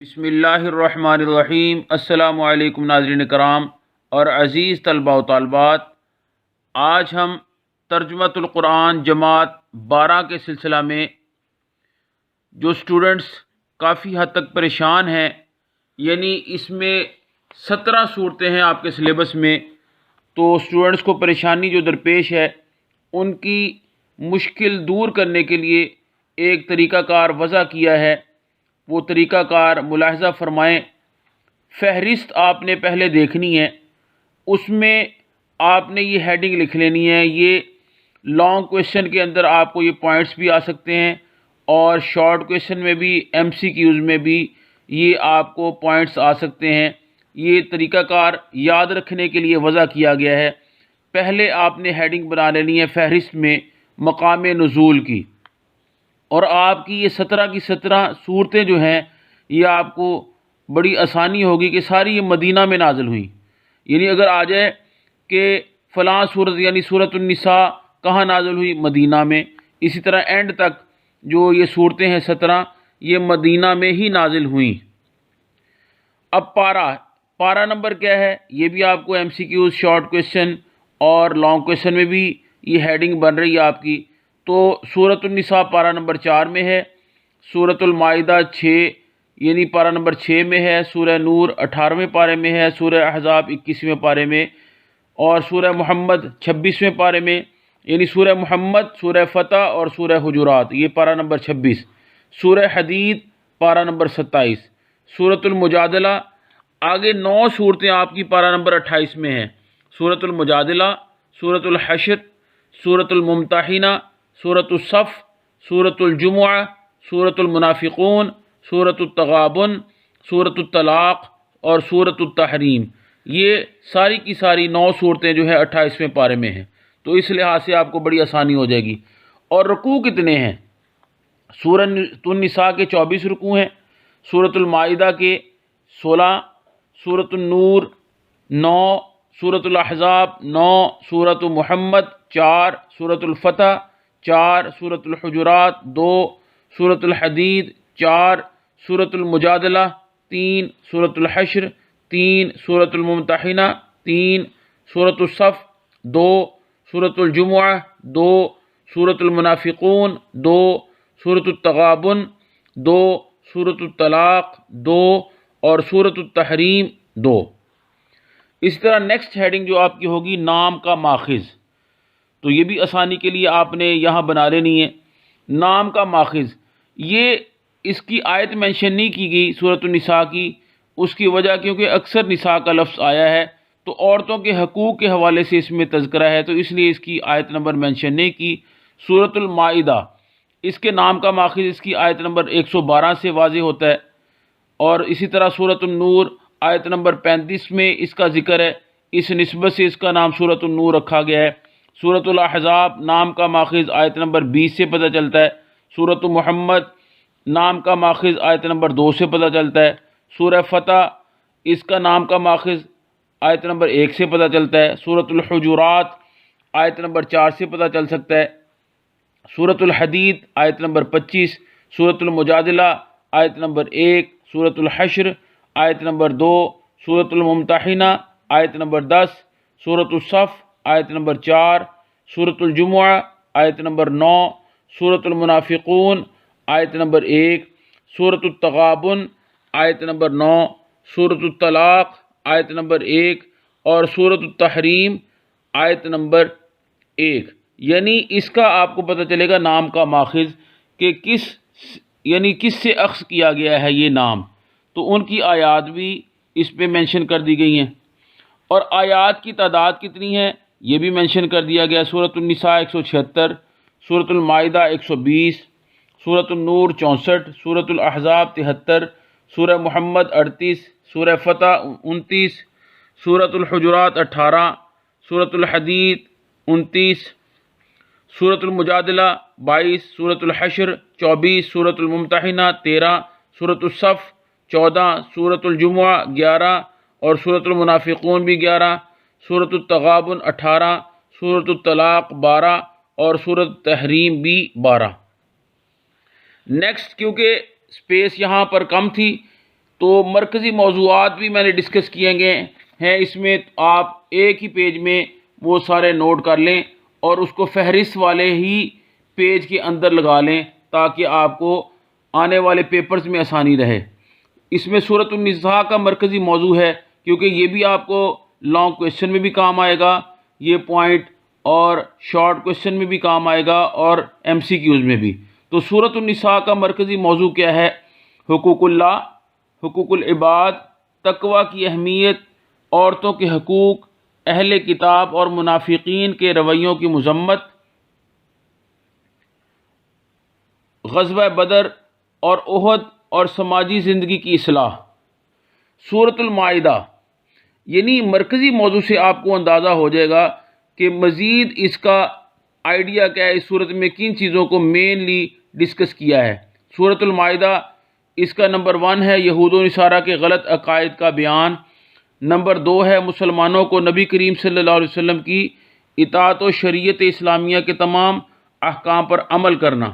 बिस्मिल्लाहिर्रहमानिर्रहीम। अस्सलाम वालेकुम नाज़रीन कराम और अज़ीज़ तलबा व तालबात। आज हम तर्जुमतुल कुरान जमात 12 के सिलसिला में जो स्टूडेंट्स काफ़ी हद तक परेशान हैं, यानी इसमें 17 सूरतें हैं आपके सिलेबस में, तो स्टूडेंट्स को परेशानी जो दरपेश है उनकी मुश्किल दूर करने के लिए एक तरीक़ाकार वज़ा किया है। वो तरीक़ाकार मुलाहज़ा फ़रमाएँ। फ़हरिस्त आपने पहले देखनी है, उसमें आपने ये हेडिंग लिख लेनी है। ये लॉन्ग क्वेश्चन के अंदर आपको ये पॉइंट्स भी आ सकते हैं और शॉर्ट क्वेश्चन में भी, MCQs में भी ये आपको पॉइंट्स आ सकते हैं। ये तरीक़ाकार याद रखने के लिए वज़ा किया गया है। पहले आपने हेडिंग बना लेनी है फ़हरिस्त में मकाम नुज़ूल की, और आपकी ये 17 की 17 सूरतें जो हैं ये आपको बड़ी आसानी होगी कि सारी ये मदीना में नाज़िल हुई। यानी अगर आ जाए कि फ़लाँ सूरत यानी सूरतुन निसा कहाँ नाज़िल हुई, मदीना में। इसी तरह एंड तक जो ये सूरतें हैं 17 ये मदीना में ही नाज़िल हुई। अब पारा नंबर क्या है, ये भी आपको MCQs, शॉर्ट क्वेश्चन और लॉन्ग क्वेश्चन में भी ये हेडिंग बन रही है आपकी। तो सूरतुन निसा पारा नंबर 4 में है, सूरतुल माइदा 6 यानी पारा नंबर 6 में है, सूरह नूर 18वें पारे में है, सूरह अहज़ाब 21वें पारे में, और सूरह मुहम्मद 26वें पारे में। यानी सूरह मुहम्मद, सूरह फ़तह और सूरह हुजुरात ये पारा नंबर 26, सूरह हदीद पारा नंबर 27, सूरतुल मुजादला आगे 9 सूरतें आपकी पारा नंबर 28 में हैं। सूरतुल मुजादला, सूरतुल हश्र, सूरतुल मुमतहिना, सूरतुल सफ़, सूरतुल जुमुआ, सूरतुल मुनाफिकून, सूरतुल तगाबुन, सूरतुल तलाक़ और सूरतुल तहरीम। ये सारी की सारी 9 सूरतें जो है 28वें पारे में हैं। तो इस लिहाज से आपको बड़ी आसानी हो जाएगी। और रुकू कितने हैं, सूरतुन निसा के 24 रुकू हैं, सूरतुल माइदा के 16, सूरतुन नूर 9, सूरतुल अहज़ाब 9, सूरतुल मुहम्मद 4, सूरतुल फ़तह 4, सूरतुल हुजुरात 2, सूरतुल हदीद 4, सूरतुल मुजादला 3, सूरतुल हश्र 3, सूरतुल मुमतहिना 3, सूरतुल सफ़ 2, सूरतुल जुमुआ 2, सूरतुल मुनाफिकून 2, सूरतुल तगाबुन 2, सूरतुल तलाक़ 2 और सूरतुल तहरीम 2। इसी तरह नेक्स्ट हेडिंग जो आपकी होगी नाम का माखिज़, तो ये भी आसानी के लिए आपने यहाँ बना लेनी है। नाम का माखिज़, ये इसकी आयत मेंशन नहीं की गई सूरतुन निसा की, उसकी वजह क्योंकि अक्सर निसा का लफ्ज़ आया है तो औरतों के हकूक़ के हवाले से इसमें तज़किरा है, तो इसलिए इसकी आयत नंबर मेंशन नहीं की। सूरतुल माइदा, इसके नाम का माखिज़ इसकी आयत नंबर 112 से वाज़ेह होता है। और इसी तरह सूरतुन नूर आयत नंबर 35 में इसका ज़िक्र है, इस निस्बत से इसका नाम सूरतुन नूर रखा गया है। सूरतुल अहज़ाब नाम का माखिज़ आयत नंबर 20 से पता चलता है। सूरतुल मुहम्मद नाम का माखिज़ आयत नंबर 2 से पता चलता है। सूरह फ़तह इसका नाम का माखिज़ आयत नंबर 1 से पता चलता है। सूरतुल हुजुरात आयत नंबर 4 से पता चल सकता है। सूरतुल हदीद आयत नंबर 25, सूरतुल मुजादला आयत नंबर 1, सूरतुल हश्र आयत नंबर 2, सूरतुल मुमतहिना आयत नंबर 10, सूरतुल सफ़ आयत नंबर 4, सूरतुल जुमुआ आयत नंबर 9, सूरतुल मुनाफिकून आयत नंबर 1, सूरतुल तगाबुन आयत नंबर 9, सूरतुल तलाक़ आयत नंबर 1 और सूरतुल तहरीम आयत नंबर 1। यानी इसका आपको पता चलेगा नाम का माखिज़ कि किस से अख्ज़ किया गया है ये नाम, तो उनकी आयात भी इस पे मेंशन कर दी गई हैं। और आयात की तादाद कितनी है ये भी मेंशन कर दिया गया। सूरतुन निसा 176, सूरतुल माइदा 120, सूरतुन नूर 64, सूरतुल अहज़ाब 73, सूरह मुहम्मद 38, सूरह फ़तह 29, सूरतुल हुजुरात 18, सूरतुल हदीद 29, सूरतुल मुजादला 22, सूरतुल हश्र 24, सूरतुल मुमतहिना 13, सूरतुल सफ़ 14, सूरतुल जुमुआ 11 और सूरतुल मुनाफिकून भी 11, सूरतुल तगाबुन 18, सूरतुल तलाक़ 12 और सूरत तहरीम भी 12। नेक्स्ट, क्योंकि स्पेस यहाँ पर कम थी تو مرکزی موضوعات بھی میں نے ڈسکس کیے گئے ہیں اس میں، آپ ایک ہی پیج میں وہ سارے نوٹ کر لیں اور اس کو فہرست والے ہی پیج کے اندر لگا لیں تاکہ آپ کو آنے والے پیپرز میں آسانی رہے۔ اس میں سورۃ النساء کا مرکزی موضوع ہے، کیونکہ یہ بھی آپ کو لانگ کویشچن میں بھی کام آئے گا یہ پوائنٹ، اور شارٹ کویشچن میں بھی کام آئے گا، اور ایم سی کیوز میں بھی۔ تو سورۃ النساء کا مرکزی موضوع کیا ہے؟ حقوق اللہ، حقوق العباد، تقوی کی اہمیت، عورتوں کے حقوق، اہل کتاب اور منافقین کے رویوں کی مذمت، غزوہ بدر اور احد اور سماجی زندگی کی اصلاح۔ سورۃ المائدہ، یعنی مرکزی موضوع سے آپ کو اندازہ ہو جائے گا کہ مزید اس کا آئیڈیا کیا ہے، اس صورت میں کن چیزوں کو مینلی ڈسکس کیا ہے۔ سورۃ المائدہ، اس کا نمبر 1 ہے یہود و نصارہ کے غلط عقائد کا بیان، نمبر 2 ہے مسلمانوں کو نبی کریم صلی اللہ علیہ وسلم کی اطاعت و شریعت اسلامیہ کے تمام احکام پر عمل کرنا۔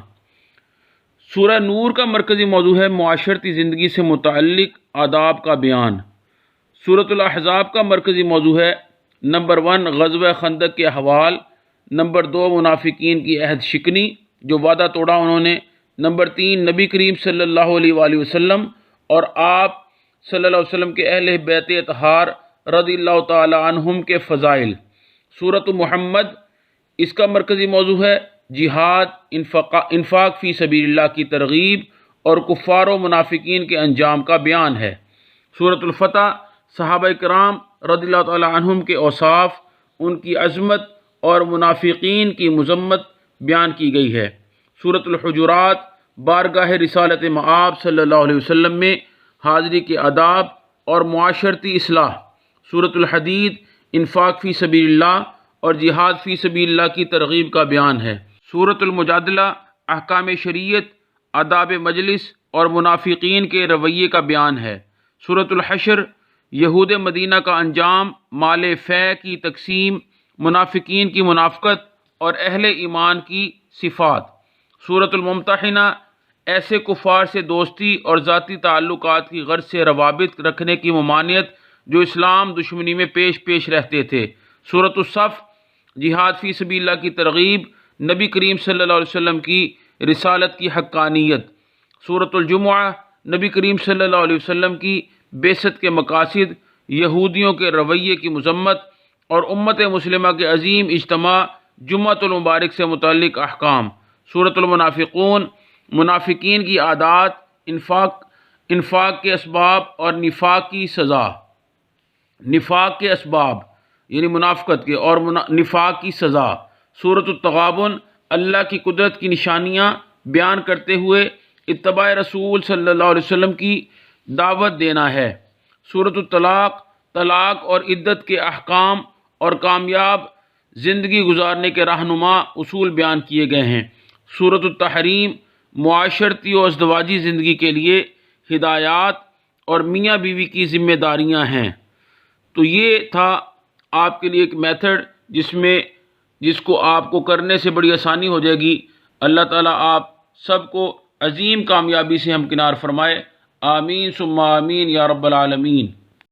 سورہ نور کا مرکزی موضوع ہے معاشرتی زندگی سے متعلق آداب کا بیان۔ سورۃ الاحزاب کا مرکزی موضوع ہے نمبر 1 غزوہ خندق کے احوال، نمبر 2 منافقین کی عہد شکنی جو وعدہ توڑا انہوں نے، نمبر 3 نبی کریم صلی اللہ علیہ وآلہ وسلم اور آپ صلی اللہ علیہ وسلم کے اہل بیت اطہار رضی اللہ تعالی عنہم کے فضائل۔ سورۃ محمد، اس کا مرکزی موضوع ہے جہاد، انفاق فی سبیل اللہ کی ترغیب اور کفار و منافقین کے انجام کا بیان ہے۔ سورۃ الفتح، صحابہ کرام رضی اللہ تعالی عنہم کے اوصاف، ان کی عظمت اور منافقین کی مذمت بیان کی گئی ہے۔ سورۃ الحجرات، بارگاہ رسالت مآب صلی اللہ علیہ وسلم میں حاضری کے آداب اور معاشرتی اصلاح۔ سورۃ الحدید، انفاق فی سبیل اللہ اور جہاد فی سبیل اللہ کی ترغیب کا بیان ہے۔ سورۃ المجادلہ، احکام شریعت، آداب مجلس اور منافقین کے رویے کا بیان ہے۔ سورۃ الحشر، یہود مدینہ کا انجام، مال فے کی تقسیم، منافقین کی منافقت اور اہل ایمان کی صفات۔ سورۃ الممتحنہ، ایسے کفار سے دوستی اور ذاتی تعلقات کی غرض سے روابط رکھنے کی ممانعت جو اسلام دشمنی میں پیش رہتے تھے۔ سورۃ الصف، جہاد فی سبیل اللہ کی ترغیب، نبی کریم صلی اللہ علیہ وسلم کی رسالت کی حقانیت۔ سورۃ الجمعہ، نبی کریم صلی اللہ علیہ وسلم کی بعثت کے مقاصد، یہودیوں کے رویے کی مذمت اور امت مسلمہ کے عظیم اجتماع جمعۃ المبارک سے متعلق احکام۔ سورۃ المنافقون، منافقین کی عادات، انفاق کے اسباب اور نفاق کی سزا۔ نفاق کے اسباب یعنی منافقت کے، اور نفاق کی سزا۔ سورۃ التغابن، اللہ کی قدرت کی نشانیاں بیان کرتے ہوئے اتباع رسول صلی اللہ علیہ وسلم کی دعوت دینا ہے۔ سورۃ الطلاق، طلاق اور عدت کے احکام اور کامیاب زندگی گزارنے کے رہنما اصول بیان کیے گئے ہیں۔ سورۃ التحریم، معاشرتی و ازدواجی زندگی کے لیے ہدایات اور میاں بیوی کی ذمہ داریاں ہیں۔ تو یہ تھا آپ کے لیے ایک میتھڈ جس کو آپ کو کرنے سے بڑی آسانی ہو جائے گی۔ اللہ تعالیٰ آپ سب کو عظیم کامیابی سے ہمکنار فرمائے، آمین ثم آمین یا رب العالمین۔